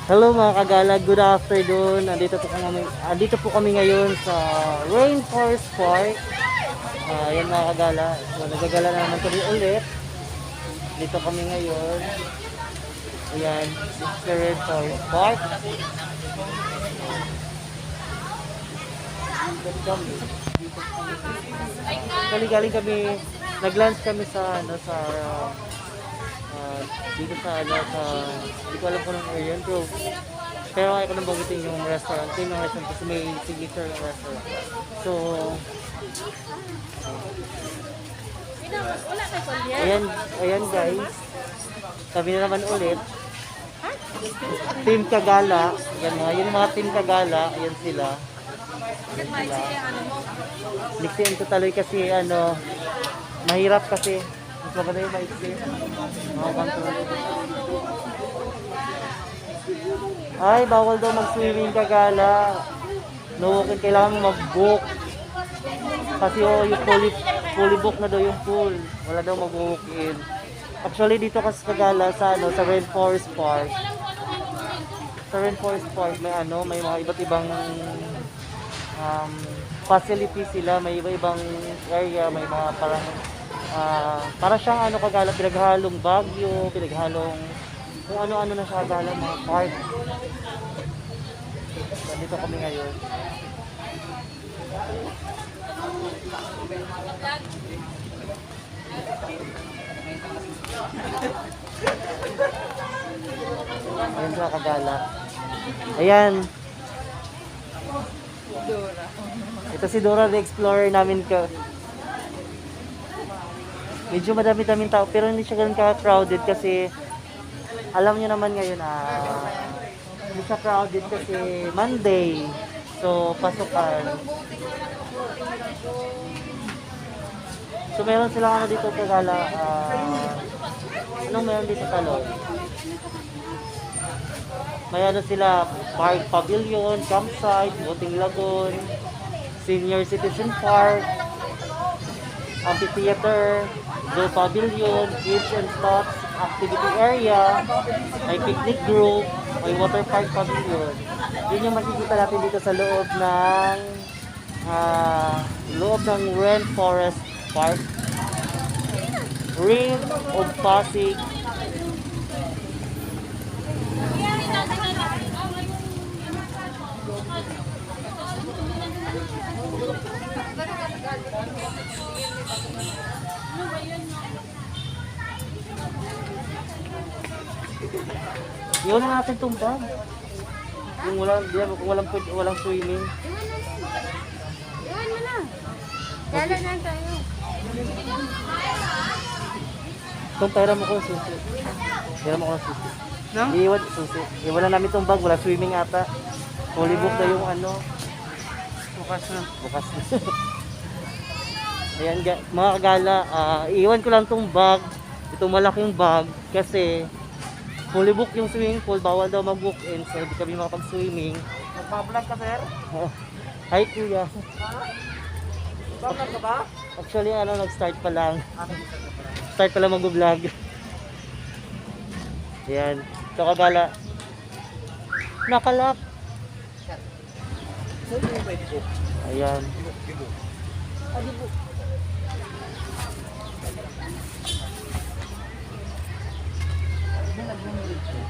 Hello mga kagala, good afternoon. Andito po kami ngayon sa Rainforest Park. Yan mga kagala. So nagagala na naman kami ulit. Dito kami ngayon. Ayan, this is the Rainforest Park. Galing kami, nag-lunch kami sa dito sa hindi ko alam kung anong area yun, pero kaya ko nang bagitin yung restaurant. Ito yung restaurant kasi may signature yung restaurant. So, ayan guys. Sabi na naman ulit. Team Kagala. Yung mga Team Kagala. Ayan sila. Liksiyan ko taloy kasi mahirap kasi. Mas maganda yung maiksi. Ay, bawal daw mag-swimming Kagala. No, kailangan mag-book. Kasi yung fully book na daw yung pool. Wala daw mag-book in. Actually, dito kasi Kagala sa Rainforest Park. Sa Rainforest Park may mga iba't ibang facility sila, may iba-ibang area, may mga para siyang Kagala, pinaghalong Baguio, pinaghalong kung ano-ano na siya Kagala, mga park. Dito kami ngayon. Ayan siya Kagala. Ayan. Ito si Dora the Explorer namin ka. Medyo madami-daming tao pero hindi siya ganun ka-crowded kasi alam niyo naman ngayon hindi siya crowded kasi Monday. So pasukan. So meron silang dito Kagala. Anong meron dito Talon? May sila park pavilion, campsite, boating lagoon, senior citizen park, amphitheater, zoo pavilion, kids and tots, activity area, may picnic group, may water park pavilion. Yun yung makikita natin dito sa loob ng Rainforest Park. Ring of Pasig. Iwan na natin itong bag. Kung walang swimming. Iwan mo na. Dala na tayo. Itong pera mo ko, susi. Pera mo ko ng susi. No? Susi. Iwan na namin itong bag. Wala swimming ata. Fully book na yung Bukas na. bukas na. Ayan mga Kagala, iwan ko lang itong bag. Itong malaking bag kasi fully book yung swimming pool, bawal daw mag-book in, so hindi kami makapag-swimming. Nagbablog ka, sir? Hi kuya. Nagbablog ka ba? Actually nag-start pa lang. Start pa lang mag-vlog. Ayan. So Kagala. Nakalap. Ayan.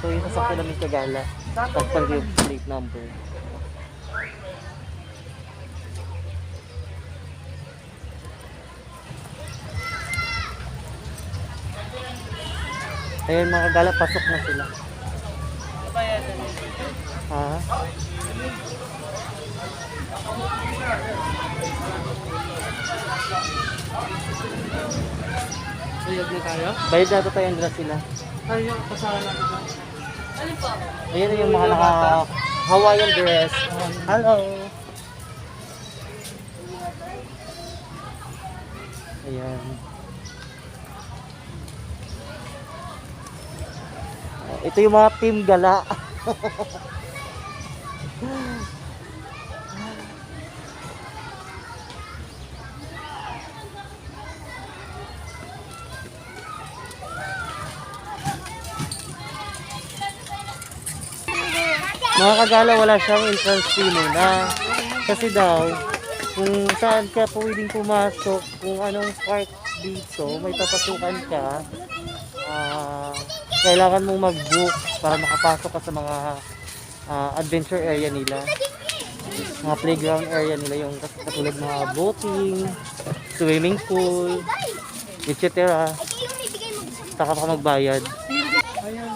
So yung sasakyan namin Kagala. Tagpal yung plate number. Ayan mga Kagala, pasok na sila. Ha? Bayad na tayo? Bayad na tayo ang dress sila. Tayo, pasaran natin ba? Ano po? Ayan yung mga naka Hawaiian dress. Hello. Ayan. Ito yung mga team gala. Mga kagala, wala siyang entrance fee muna. Kasi daw, kung saan ka pwedeng pumasok, kung anong park dito, may papasukan ka, kailangan mong mag-book para makapasok ka sa mga adventure area nila. Mga playground area nila, yung katulad mga boating, swimming pool, etc. Saka pa magbayad.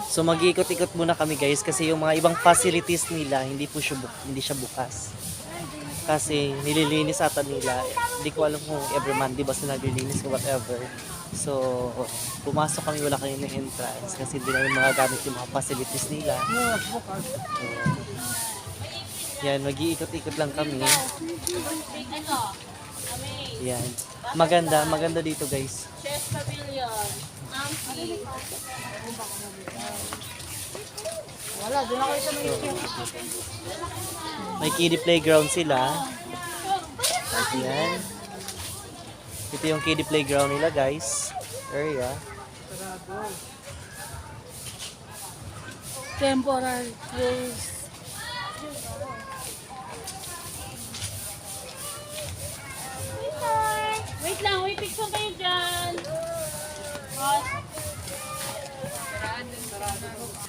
So mag-iikot-ikot muna kami guys kasi yung mga ibang facilities nila hindi siya bukas. Kasi nililinis ata nila. Hindi ko alam kung every Monday ba sila naglilinis o whatever. So pumasok kami, wala kami ng entrance kasi hindi namin magagamit yung mga facilities nila. Yan, mag-iikot-ikot lang kami. Yan. Maganda dito guys. Chess Pavilion. Wala, doon ako sa may May kiddie playground sila. Yan. Ito yung kiddie playground nila guys. Area. Temporary close. Wait lang, wait, picture kayo dyan.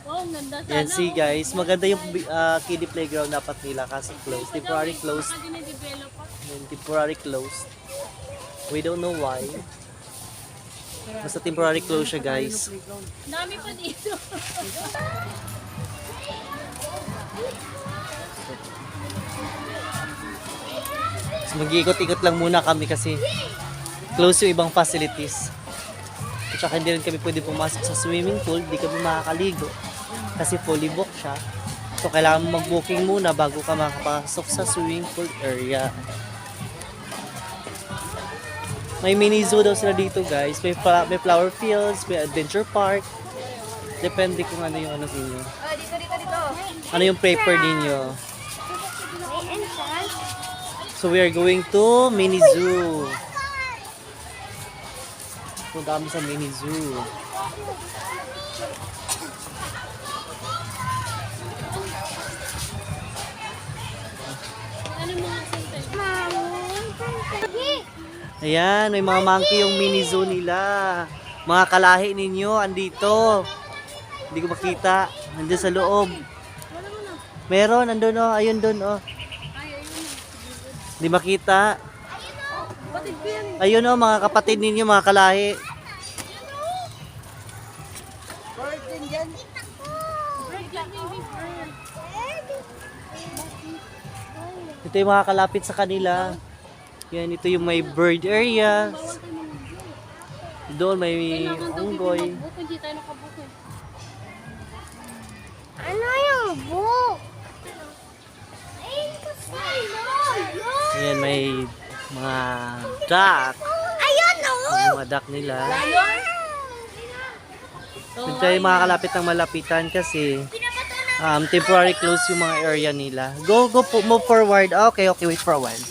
Oh, ang ganda sana. Yan see guys, maganda yung kiddie playground dapat nila kasi closed. Temporary closed. Temporary closed. We don't know why. Basta temporary closed siya guys. Dami pa dito. So, mag-iikot-ikot lang muna kami kasi close yung ibang facilities. At saka hindi rin kami pwede pumasok sa swimming pool, hindi kami makakaligo kasi fully booked siya. So kailangan mo mag-booking muna bago ka makapasok sa swimming pool area. May mini zoo daw sila dito guys, may flower fields, may adventure park. Depende kung ano yung ano ninyo. Dito. Ano yung prefer ninyo. So we are going to mini zoo. Punta kami sa mini zoo. Ano mga sentence? Ayan, may mga monkey yung mini zoo nila. Mga kalahi ninyo, andito. Hindi ko makita. Nandun sa loob. Meron, nandun oh. Ayun dun oh. Hindi makita. Ayun oh, mga kapatid ninyo, mga kalahi. Ito yung mga kalapit sa kanila. Yan, ito yung may bird area. Doon may unggoy. Hindi tayo nakabuko eh. Ano yung book? Ayan, may mga duck. Ayun o! Yung mga duck nila. Ito yung mga kalapit ng malapitan kasi temporary close yung mga area nila. Go, move forward. Okay, wait for a while.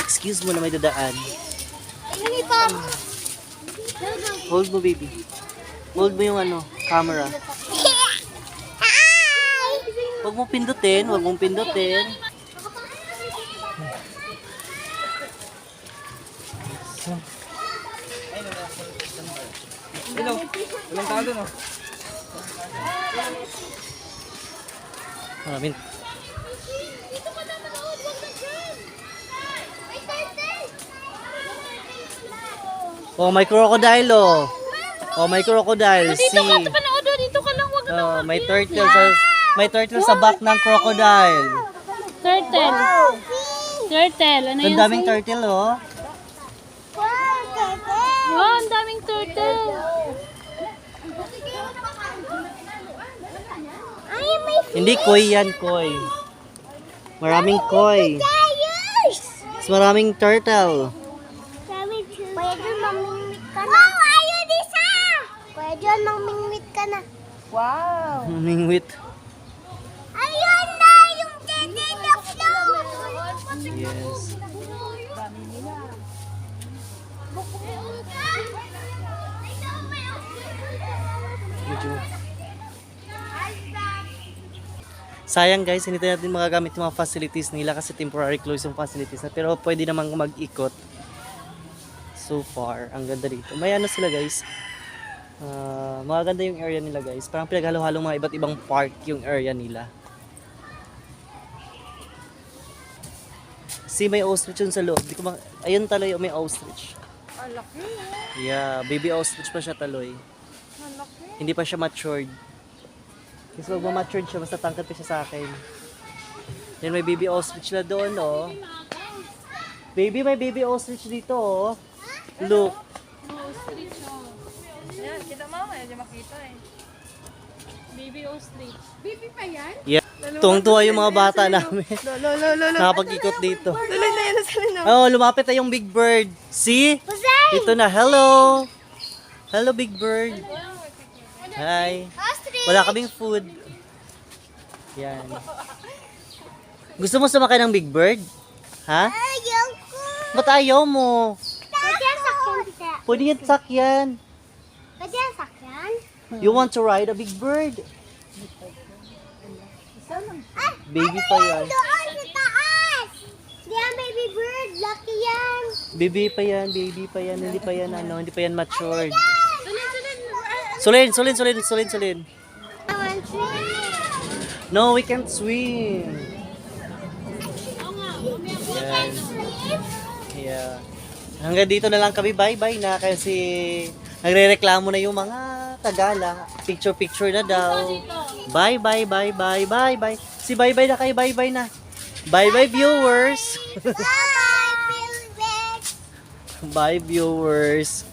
Excuse mo na may dadaan. Hold mo, baby. Hold mo yung camera. Huwag mong pindutin, Walang tao doon, oh. Maraming. Oh, may crocodile oh. Oh, may crocodile. Dito ka, See. panood dito ka lang, wag Oh, may turtle sa back ng crocodile. Turtle. Turtle, ano Ang yun? daming turtle oh. Wow, ang daming turtle. Hindi koi yan, koi. Maraming koi. Mas maraming turtle. Pwede mamingwit ka na. Wow, ayun isa! Pwede mamingwit ka na. Wow! Mingwit. Ayun na! Yung tete na flower! Yes. Medyo. Sayang guys, hindi natin magagamit yung mga facilities nila kasi temporary close yung facilities na. Pero pwede namang mag-ikot. So far, ang ganda dito. May ano sila guys. Maganda yung area nila guys. Parang pinaghalo-halong mga iba't ibang park yung area nila. See, may ostrich yun sa loob. Ayun taloy, may ostrich. Laki. Yeah, baby ostrich pa siya taloy. Laki. Hindi pa siya matured. Kasi pag ma-matured siya, mas natangkad pa siya sa akin. Then may baby ostrich na doon, oh. Baby, may baby ostrich dito, oh. Look. Ostrich, oh. Ayan, kita mo. Ayan, makita eh. Baby ostrich. Baby pa yan? Yeah. Tuwang-tuwa yung mga bata namin. Lolo. Nakapag-ikot dito. Tuloy na yan, salin na. Oh, lumapit na yung big bird. See? Ito na. Hello. Hello, big bird. Hi. Ostrich! Wala kaming food. Yan. Gusto mo sumakay ng big bird? Ha? Ayaw ko! Ba't ayaw mo? Pwede ang sakyan, tita. Pwede yan sakyan. Pwede ang sakyan? You want to ride a big bird? Baby pa yan. Doon sa taas! Yan, baby bird. Lucky yan. Baby pa yan, baby pa yan. Hindi pa yan, hindi pa yan matured. Sulit! Sulin. I want to swim. No, we can't swim. We can swim? Yeah. Hanggang dito na lang kami. Bye-bye na kasi nagre-reklamo na yung mga Tagala. Picture na daw. Bye-bye. Si bye-bye na kayo. Bye-bye na. Bye-bye viewers. Bye, baby. Bye viewers.